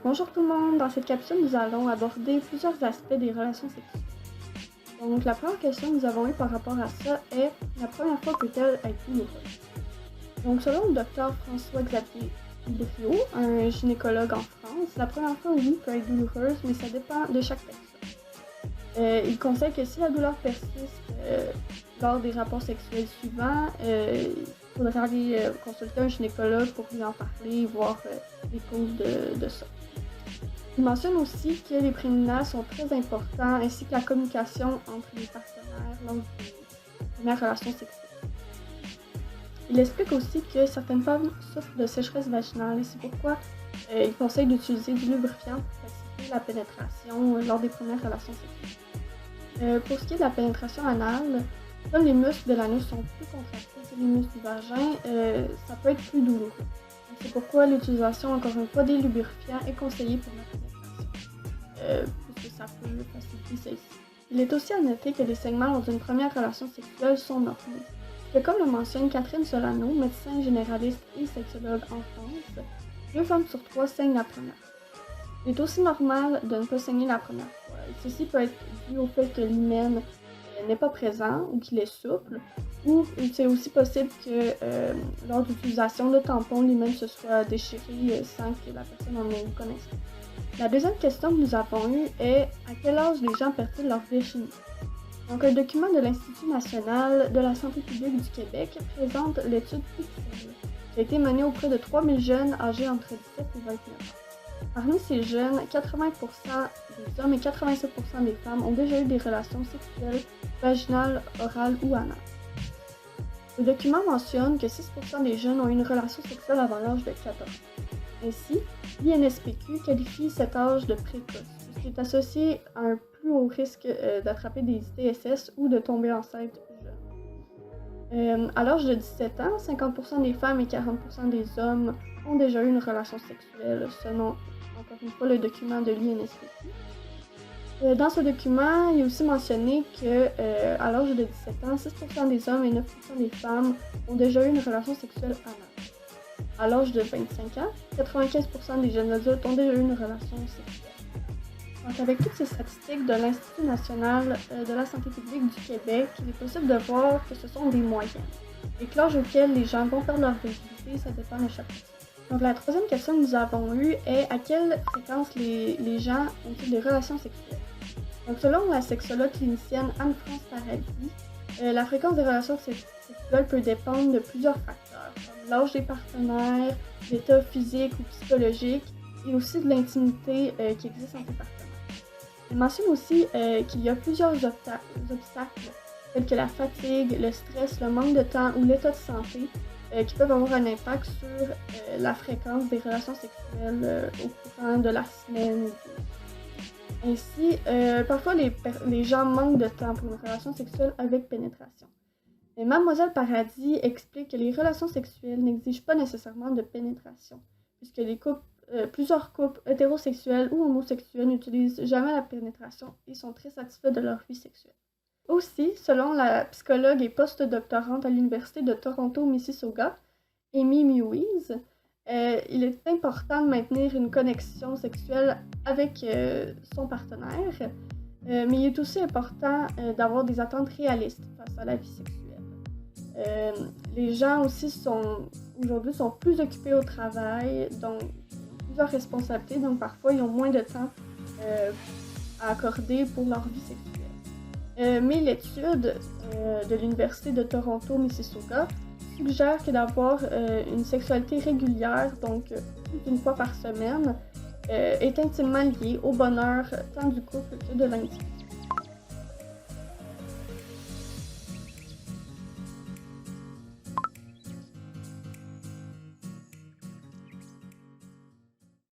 Bonjour tout le monde, dans cette capsule nous allons aborder plusieurs aspects des relations sexuelles. Donc la première question que nous avons eue par rapport à ça est la première fois peut-elle être douloureuse? Donc selon le docteur François-Xavier Brio, un gynécologue en France, la première fois oui peut être douloureuse, mais ça dépend de chaque personne. Il conseille que si la douleur persiste lors des rapports sexuels suivants, il faudrait aller consulter un gynécologue pour lui en parler et voir les causes de ça. Il mentionne aussi que les préliminaires sont très importants ainsi que la communication entre les partenaires lors des premières relations sexuelles. Il explique aussi que certaines femmes souffrent de sécheresse vaginale et c'est pourquoi il conseille d'utiliser du lubrifiant pour faciliter la pénétration lors des premières relations sexuelles. Pour ce qui est de la pénétration anale, comme les muscles de l'anus sont plus contractés que les muscles du vagin, ça peut être plus douloureux. C'est pourquoi l'utilisation, encore une fois, des lubrifiants est conseillée pour la pénétration, puisque ça peut faciliter celle-ci. Il est aussi à noter que les saignements lors d'une première relation sexuelle sont normaux. Que comme le mentionne Catherine Solano, médecin généraliste et sexologue en France, 2 femmes sur 3 saignent la première fois. Il est aussi normal de ne pas saigner la première fois. Ceci peut être dû au fait que l'hymen n'est pas présent ou qu'il est souple, ou c'est aussi possible que lors d'utilisation de tampon, l'hymen se soit déchiré sans que la personne en ait eu connaissance. La deuxième question que nous avons eue est à quel âge les gens perdent-ils leur virginité? Donc, un document de l'Institut national de la santé publique du Québec présente l'étude Pixel, qui a été menée auprès de 3000 jeunes âgés entre 17 et 29 ans. Parmi ces jeunes, 80% des hommes et 87% des femmes ont déjà eu des relations sexuelles vaginales, orales ou anales. Le document mentionne que 6% des jeunes ont eu une relation sexuelle avant l'âge de 14 ans. Ainsi, l'INSPQ qualifie cet âge de précoce, puisqu'il est associé à un plus haut risque d'attraper des ITSS ou de tomber enceinte jeune. À l'âge de 17 ans, 50% des femmes et 40% des hommes ont déjà eu une relation sexuelle, selon, encore une fois, le document de l'INSPQ. Dans ce document, il est aussi mentionné qu'à l'âge de 17 ans, 6% des hommes et 9% des femmes ont déjà eu une relation sexuelle anale. À l'âge de 25 ans, 95% des jeunes adultes ont déjà eu une relation sexuelle. Donc, avec toutes ces statistiques de l'Institut national de la santé publique du Québec, il est possible de voir que ce sont des moyennes et que l'âge auquel les gens vont perdre leur virginité, ça dépend de chaque personne. Donc, la troisième question que nous avons eue est à quelle fréquence les gens ont-ils des relations sexuelles? Donc, selon la sexologue clinicienne Anne-France Paradis, la fréquence des relations sexuelles peut dépendre de plusieurs facteurs, comme l'âge des partenaires, l'état physique ou psychologique, et aussi de l'intimité qui existe entre les partenaires. Elle mentionne aussi qu'il y a plusieurs obstacles, tels que la fatigue, le stress, le manque de temps ou l'état de santé, qui peuvent avoir un impact sur la fréquence des relations sexuelles au courant de la semaine. Ainsi, parfois les gens manquent de temps pour une relation sexuelle avec pénétration. Mais Mademoiselle Paradis explique que les relations sexuelles n'exigent pas nécessairement de pénétration, puisque plusieurs couples hétérosexuels ou homosexuels n'utilisent jamais la pénétration et sont très satisfaits de leur vie sexuelle. Aussi, selon la psychologue et post-doctorante à l'Université de Toronto-Mississauga, Amy Mewes, il est important de maintenir une connexion sexuelle avec son partenaire, mais il est aussi important d'avoir des attentes réalistes face à la vie sexuelle. Les gens aussi aujourd'hui sont plus occupés au travail, donc plusieurs responsabilités, donc parfois ils ont moins de temps à accorder pour leur vie sexuelle. Mais l'étude de l'Université de Toronto-Mississauga suggère que d'avoir une sexualité régulière, donc plus d'une fois par semaine, est intimement lié au bonheur tant du couple que de l'individu.